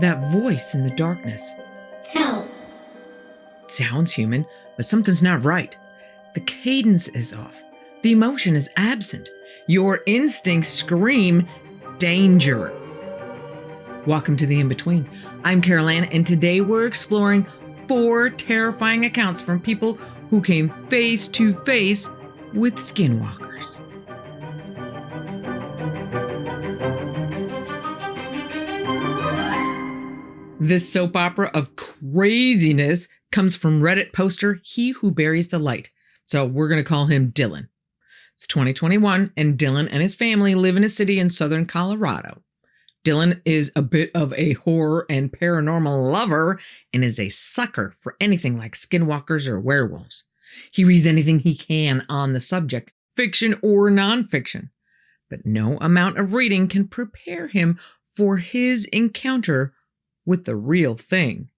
That voice in the darkness. Help. Sounds human, but something's not right. The cadence is off. The emotion is absent. Your instincts scream danger. Welcome to the In-Between. I'm Carol Ann, and today we're exploring 4 terrifying accounts from people who came face to face with skinwalkers. This soap opera of craziness comes from Reddit poster He Who Buries the Light. So we're going to call him Dylan. It's 2021, and Dylan and his family live in a city in southern Colorado. Dylan is a bit of a horror and paranormal lover and is a sucker for anything like skinwalkers or werewolves. He reads anything he can on the subject, fiction or nonfiction. But no amount of reading can prepare him for his encounter with the real thing.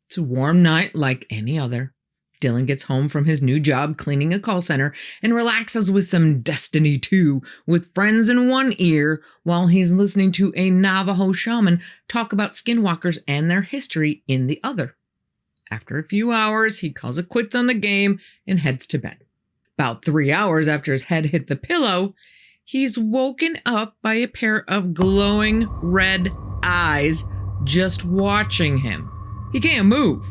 It's a warm night like any other. Dylan gets home from his new job cleaning a call center and relaxes with some Destiny 2 with friends in one ear while he's listening to a Navajo shaman talk about skinwalkers and their history in the other. After a few hours, he calls it quits on the game and heads to bed. About 3 hours after his head hit the pillow, he's woken up by a pair of glowing red eyes just watching him. He can't move.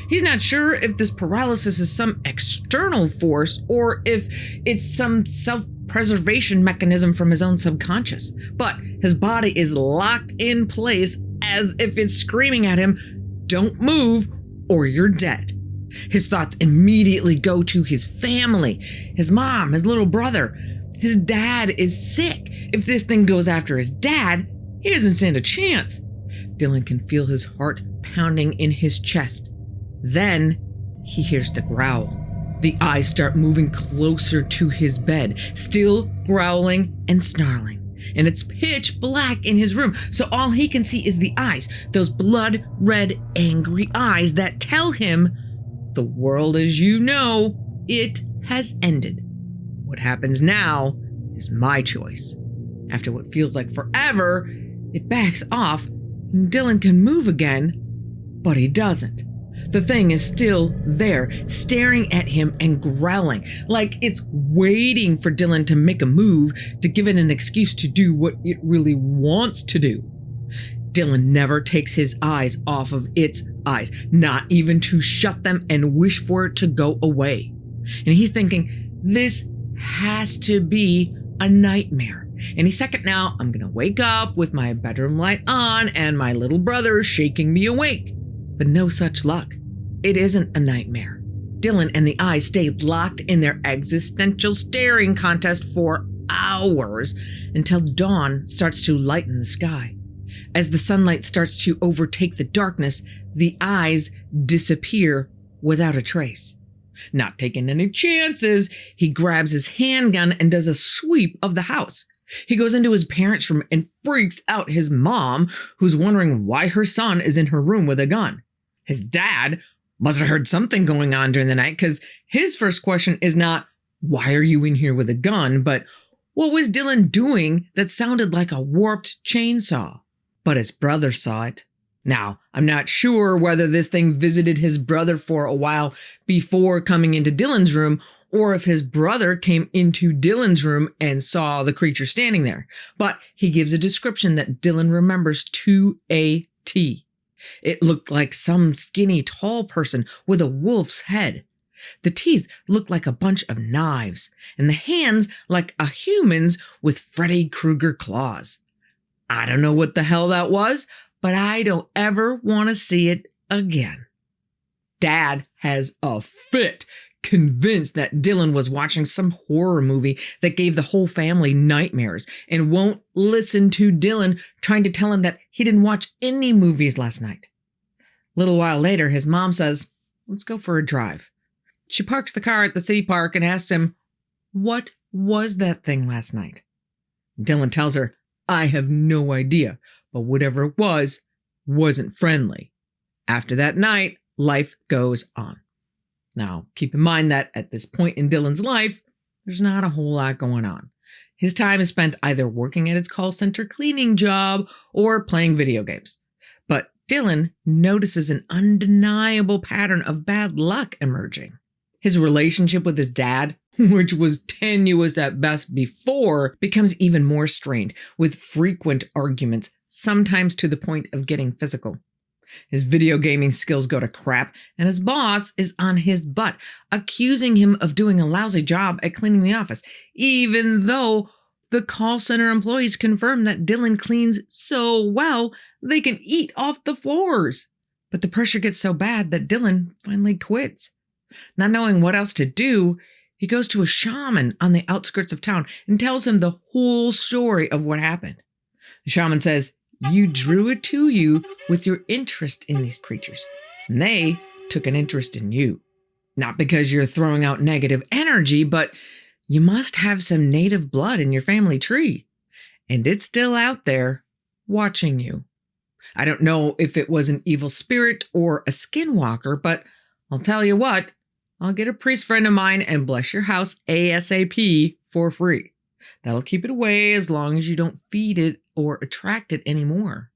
He's not sure if this paralysis is some external force or if it's some self-preservation mechanism from his own subconscious. But his body is locked in place as if it's screaming at him, "Don't move or you're dead." His thoughts immediately go to his family, his mom, his little brother. His dad is sick. If this thing goes after his dad, he doesn't stand a chance. Dylan can feel his heart pounding in his chest. Then he hears the growl. The eyes start moving closer to his bed, still growling and snarling. And it's pitch black in his room, so all he can see is the eyes, those blood red, angry eyes that tell him, the world as you know, it has ended. What happens now is my choice. After what feels like forever, it backs off, and Dylan can move again, but he doesn't. The thing is still there, staring at him and growling, like it's waiting for Dylan to make a move to give it an excuse to do what it really wants to do. Dylan never takes his eyes off of its eyes, not even to shut them and wish for it to go away. And he's thinking, this has to be a nightmare. Any second now, I'm gonna wake up with my bedroom light on and my little brother shaking me awake. But no such luck. It isn't a nightmare. Dylan and the eyes stayed locked in their existential staring contest for hours until dawn starts to lighten the sky. As the sunlight starts to overtake the darkness, the eyes disappear without a trace. Not taking any chances, he grabs his handgun and does a sweep of the house. He goes into his parents' room and freaks out his mom, who's wondering why her son is in her room with a gun. His dad must have heard something going on during the night because his first question is not, why are you in here with a gun? But what was Dylan doing that sounded like a warped chainsaw? But his brother saw it. Now, I'm not sure whether this thing visited his brother for a while before coming into Dylan's room or if his brother came into Dylan's room and saw the creature standing there. But he gives a description that Dylan remembers to a T. It looked like some skinny, tall person with a wolf's head. The teeth looked like a bunch of knives, and the hands like a human's with Freddy Krueger claws. I don't know what the hell that was, but I don't ever want to see it again. Dad has a fit, convinced that Dylan was watching some horror movie that gave the whole family nightmares and won't listen to Dylan trying to tell him that he didn't watch any movies last night. A little while later, his mom says, "Let's go for a drive." She parks the car at the city park and asks him, "What was that thing last night?" Dylan tells her, "I have no idea, but whatever it was, wasn't friendly." After that night, life goes on. Now, keep in mind that at this point in Dylan's life, there's not a whole lot going on. His time is spent either working at his call center cleaning job or playing video games. But Dylan notices an undeniable pattern of bad luck emerging. His relationship with his dad, which was tenuous at best before, becomes even more strained, with frequent arguments, sometimes to the point of getting physical. His video gaming skills go to crap, and his boss is on his butt, accusing him of doing a lousy job at cleaning the office, even though the call center employees confirm that Dylan cleans so well they can eat off the floors. But the pressure gets so bad that Dylan finally quits. Not knowing what else to do, he goes to a shaman on the outskirts of town and tells him the whole story of what happened. The shaman says, "You drew it to you with your interest in these creatures, and they took an interest in you. Not because you're throwing out negative energy, but you must have some native blood in your family tree, and it's still out there watching you. I don't know if it was an evil spirit or a skinwalker, but I'll tell you what, I'll get a priest friend of mine and bless your house ASAP for free. That'll keep it away as long as you don't feed it or attract it anymore."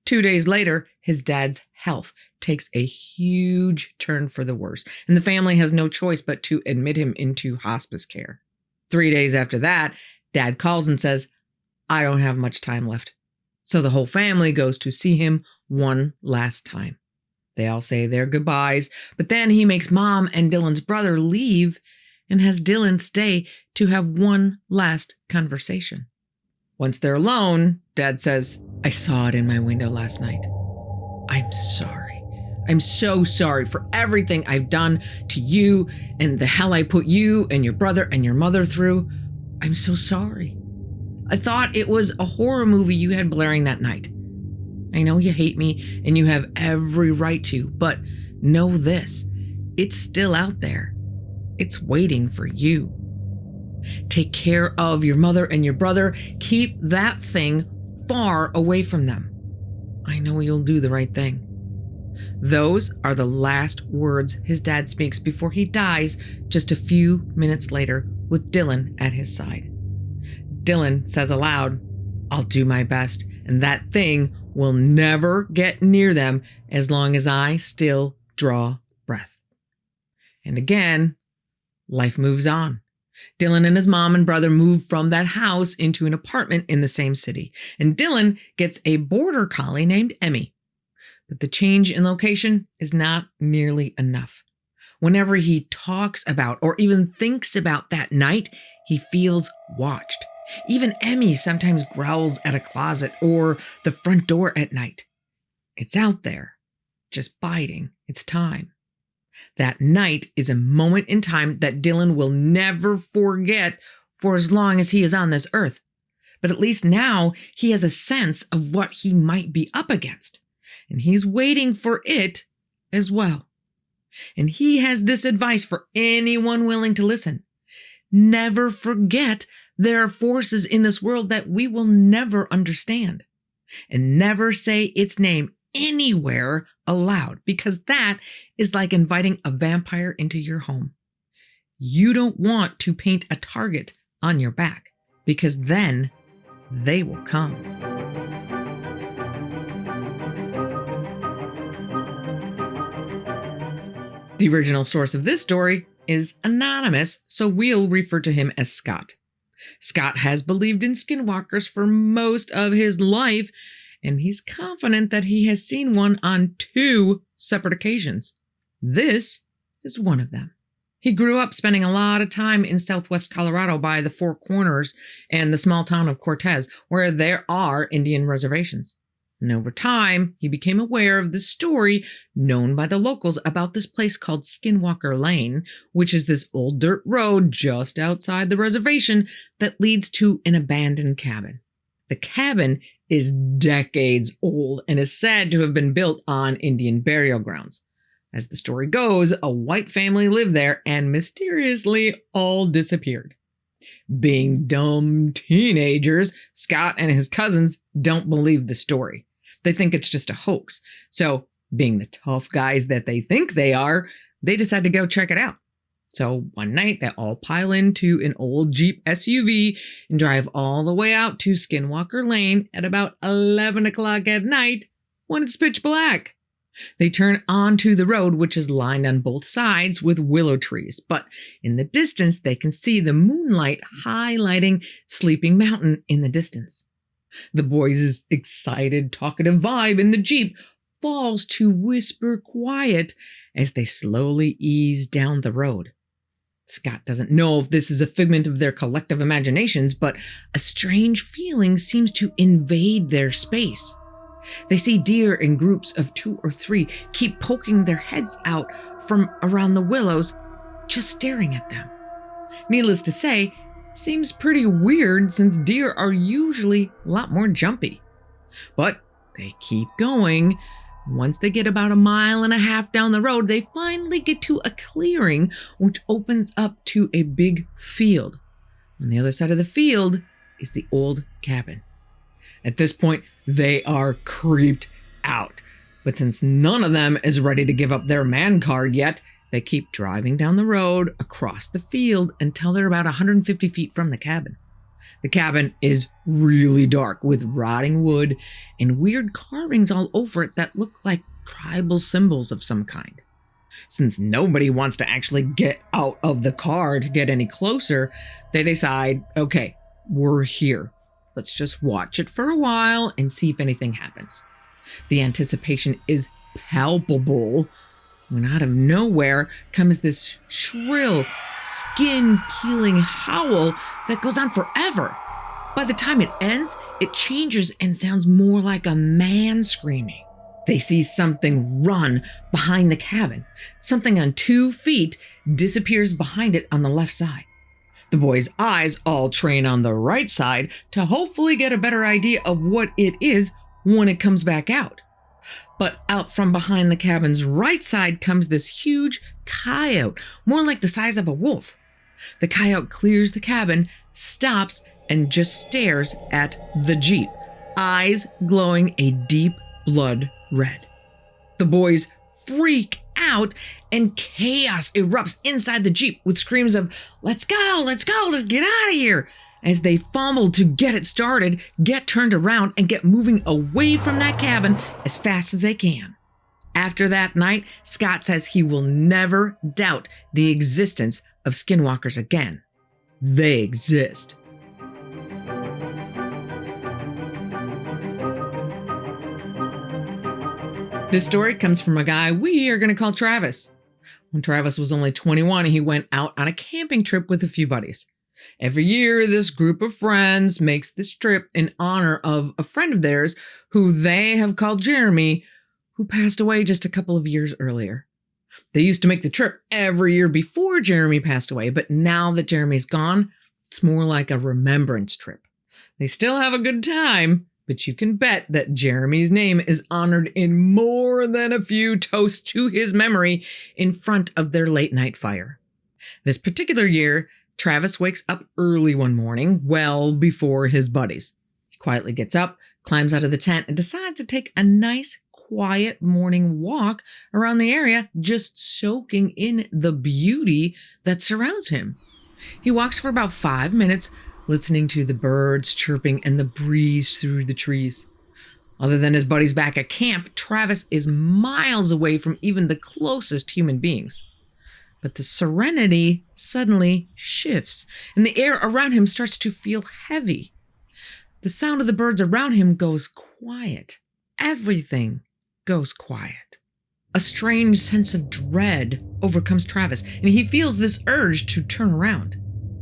2 days later, his dad's health takes a huge turn for the worse, and the family has no choice but to admit him into hospice care. 3 days after that, Dad calls and says, "I don't have much time left." So the whole family goes to see him one last time. They all say their goodbyes, but then he makes Mom and Dylan's brother leave and has Dylan stay to have one last conversation. Once they're alone, Dad says, "I saw it in my window last night. I'm sorry. I'm so sorry for everything I've done to you and the hell I put you and your brother and your mother through. I'm so sorry. I thought it was a horror movie you had blaring that night. I know you hate me and you have every right to, but know this, it's still out there. It's waiting for you. Take care of your mother and your brother. Keep that thing far away from them. I know you'll do the right thing." Those are the last words his dad speaks before he dies just a few minutes later with Dylan at his side. Dylan says aloud, "I'll do my best, and that thing will never get near them as long as I still draw breath." And again, life moves on. Dylan and his mom and brother move from that house into an apartment in the same city, and Dylan gets a border collie named Emmy. But the change in location is not nearly enough. Whenever he talks about or even thinks about that night, he feels watched. Even Emmy sometimes growls at a closet or the front door at night. It's out there, just biding its time. That night is a moment in time that Dylan will never forget for as long as he is on this earth. But at least now he has a sense of what he might be up against, and he's waiting for it as well. And he has this advice for anyone willing to listen. Never forget there are forces in this world that we will never understand. And never say its name anywhere aloud, because that is like inviting a vampire into your home. You don't want to paint a target on your back, because then they will come. The original source of this story is anonymous, so we'll refer to him as Scott. Scott has believed in skinwalkers for most of his life, and he's confident that he has seen one on 2 separate occasions. This is one of them. He grew up spending a lot of time in southwest Colorado by the Four Corners and the small town of Cortez, where there are Indian reservations. And over time, he became aware of the story known by the locals about this place called Skinwalker Lane, which is this old dirt road just outside the reservation that leads to an abandoned cabin. The cabin is decades old and is said to have been built on Indian burial grounds. As the story goes, a white family lived there and mysteriously all disappeared. Being dumb teenagers, Scott and his cousins don't believe the story. They think it's just a hoax. So, being the tough guys that they think they are, they decide to go check it out. So one night they all pile into an old Jeep SUV and drive all the way out to Skinwalker Lane at about 11 o'clock at night when it's pitch black. They turn onto the road, which is lined on both sides with willow trees, but in the distance they can see the moonlight highlighting Sleeping Mountain in the distance. The boys' excited, talkative vibe in the Jeep falls to whisper quiet as they slowly ease down the road. Scott doesn't know if this is a figment of their collective imaginations, but a strange feeling seems to invade their space. They see deer in groups of 2 or 3 keep poking their heads out from around the willows, just staring at them. Needless to say, it seems pretty weird since deer are usually a lot more jumpy. But they keep going. Once they get about 1.5 miles down the road, they finally get to a clearing which opens up to a big field. On the other side of the field is the old cabin. At this point, they are creeped out. But since none of them is ready to give up their man card yet, they keep driving down the road across the field until they're about 150 feet from the cabin. The cabin is really dark with rotting wood and weird carvings all over it that look like tribal symbols of some kind. Since nobody wants to actually get out of the car to get any closer, they decide, okay, we're here. Let's just watch it for a while and see if anything happens. The anticipation is palpable when out of nowhere comes this shrill, skin-peeling howl that goes on forever. By the time it ends, it changes and sounds more like a man screaming. They see something run behind the cabin. Something on 2 feet disappears behind it on the left side. The boys' eyes all train on the right side to hopefully get a better idea of what it is when it comes back out. But out from behind the cabin's right side comes this huge coyote, more like the size of a wolf. The coyote clears the cabin, stops, and just stares at the Jeep, eyes glowing a deep blood red. The boys freak out and chaos erupts inside the Jeep with screams of, let's go, let's get out of here, as they fumble to get it started, get turned around, and get moving away from that cabin as fast as they can. After that night, Scott says he will never doubt the existence of skinwalkers again. They exist. This story comes from a guy we are going to call Travis. When Travis was only 21, he went out on a camping trip with a few buddies. Every year, this group of friends makes this trip in honor of a friend of theirs who they have called Jeremy, who passed away just a couple of years earlier. They used to make the trip every year before Jeremy passed away, but now that Jeremy's gone, it's more like a remembrance trip. They still have a good time, but you can bet that Jeremy's name is honored in more than a few toasts to his memory in front of their late night fire. This particular year, Travis wakes up early one morning, well before his buddies. He quietly gets up, climbs out of the tent, and decides to take a nice, quiet morning walk around the area, just soaking in the beauty that surrounds him. He walks for about 5 minutes, listening to the birds chirping and the breeze through the trees. Other than his buddies back at camp, Travis is miles away from even the closest human beings. But the serenity suddenly shifts, and the air around him starts to feel heavy. The sound of the birds around him goes quiet. Everything goes quiet. A strange sense of dread overcomes Travis, and he feels this urge to turn around.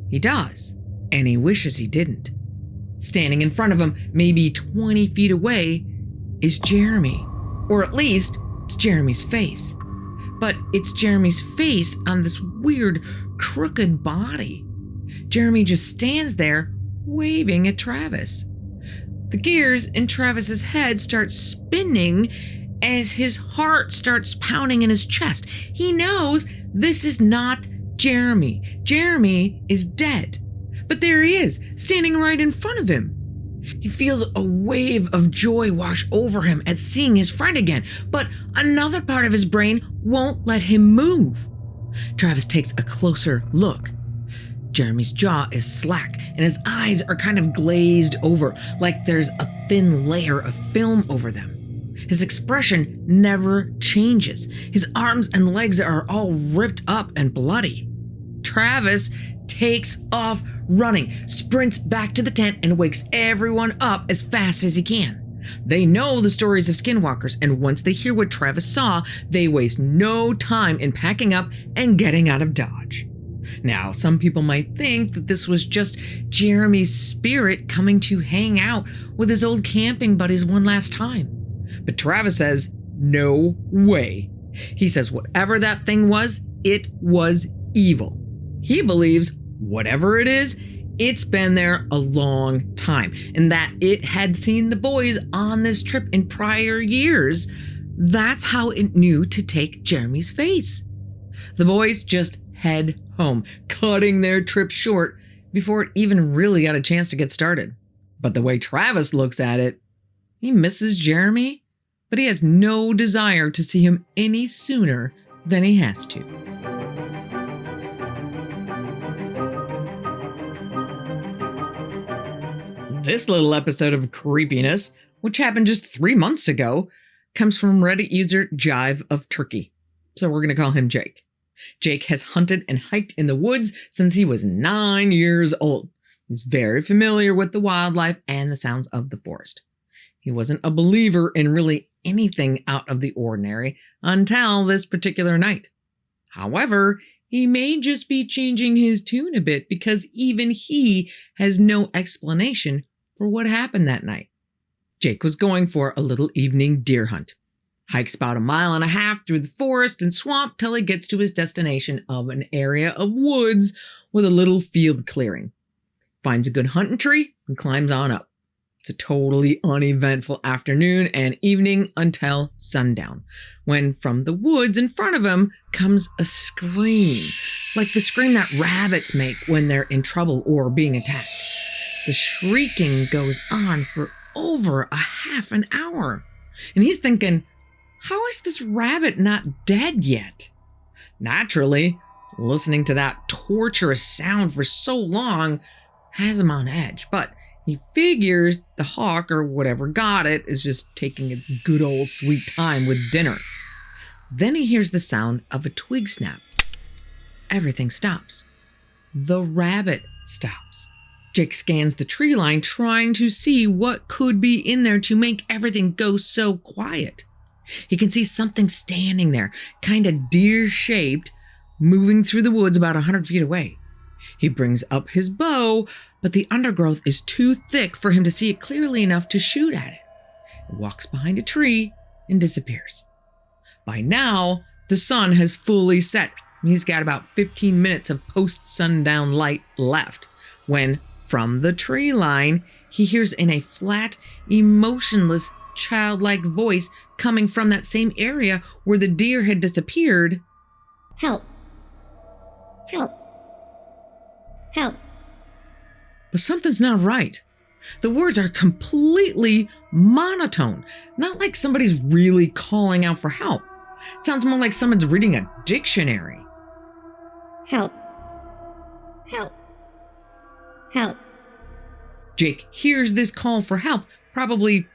He does, and he wishes he didn't. Standing in front of him, maybe 20 feet away, is Jeremy. Or at least, it's Jeremy's face. But it's Jeremy's face on this weird, crooked body. Jeremy just stands there, waving at Travis. The gears in Travis's head start spinning as his heart starts pounding in his chest. He knows this is not Jeremy. Jeremy is dead. But there he is, standing right in front of him. He feels a wave of joy wash over him at seeing his friend again, but another part of his brain won't let him move. Travis takes a closer look. Jeremy's jaw is slack, and his eyes are kind of glazed over, like there's a thin layer of film over them. His expression never changes. His arms and legs are all ripped up and bloody. Travis takes off running, sprints back to the tent, and wakes everyone up as fast as he can. They know the stories of skinwalkers, and once they hear what Travis saw, they waste no time in packing up and getting out of Dodge. Now, some people might think that this was just Jeremy's spirit coming to hang out with his old camping buddies one last time. But Travis says, no way. He says whatever that thing was, it was evil. He believes whatever it is, it's been there a long time, and that it had seen the boys on this trip in prior years. That's how it knew to take Jeremy's face. The boys just head home, cutting their trip short before it even really got a chance to get started. But the way Travis looks at it, he misses Jeremy, but he has no desire to see him any sooner than he has to. This little episode of creepiness, which happened just 3 months ago, comes from Reddit user Jive of Turkey. So we're going to call him Jake. Jake has hunted and hiked in the woods since he was 9 years old. He's very familiar with the wildlife and the sounds of the forest. He wasn't a believer in really anything out of the ordinary until this particular night. However, he may just be changing his tune a bit because even he has no explanation for what happened that night. Jake was going for a little evening deer hunt. Hikes about 1.5 miles through the forest and swamp till he gets to his destination of an area of woods with a little field clearing. Finds a good hunting tree and climbs on up. It's a totally uneventful afternoon and evening until sundown, when from the woods in front of him comes a scream, like the scream that rabbits make when they're in trouble or being attacked. The shrieking goes on for over a half an hour, and he's thinking, how is this rabbit not dead yet? Naturally, listening to that torturous sound for so long has him on edge, but he figures the hawk or whatever got it is just taking its good old sweet time with dinner. Then he hears the sound of a twig snap. Everything stops. The rabbit stops. Jake scans the tree line, trying to see what could be in there to make everything go so quiet. He can see something standing there, kind of deer-shaped, moving through the woods about 100 feet away. He brings up his bow, but the undergrowth is too thick for him to see it clearly enough to shoot at it. He walks behind a tree and disappears. By now, the sun has fully set. He's got about 15 minutes of post-sundown light left, when, from the tree line, he hears in a flat, emotionless, childlike voice coming from that same area where the deer had disappeared. Help. Help. Help. But something's not right. The words are completely monotone, not like somebody's really calling out for help. It sounds more like someone's reading a dictionary. Help. Help. Help. Jake hears this call for help probably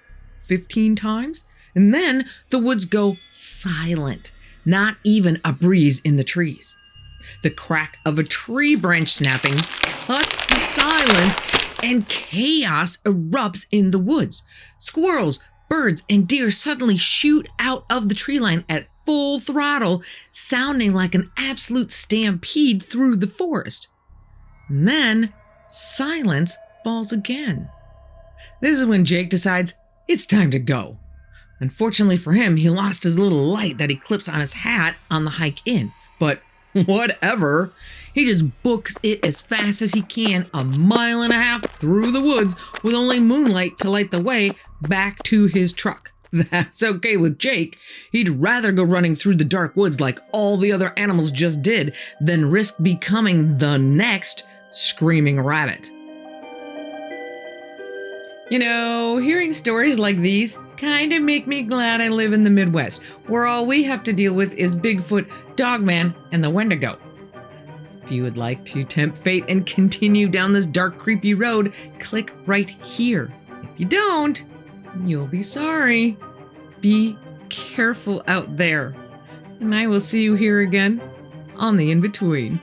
15 times, and then the woods go silent, not even a breeze in the trees. The crack of a tree branch snapping cuts the silence, and chaos erupts in the woods. Squirrels, birds, and deer suddenly shoot out of the tree line at full throttle, sounding like an absolute stampede through the forest. And then silence falls again. This is when Jake decides it's time to go. Unfortunately for him, he lost his little light that he clips on his hat on the hike in, but whatever. He just books it as fast as he can 1.5 miles through the woods with only moonlight to light the way back to his truck. That's okay with Jake. He'd rather go running through the dark woods like all the other animals just did than risk becoming the next screaming rabbit. You know, hearing stories like these kind of make me glad I live in the Midwest, where all we have to deal with is Bigfoot, Dogman, and the Wendigo. If you would like to tempt fate and continue down this dark, creepy road, click right here. If you don't, you'll be sorry. Be Be careful out there. And I will see you here again on the In Between.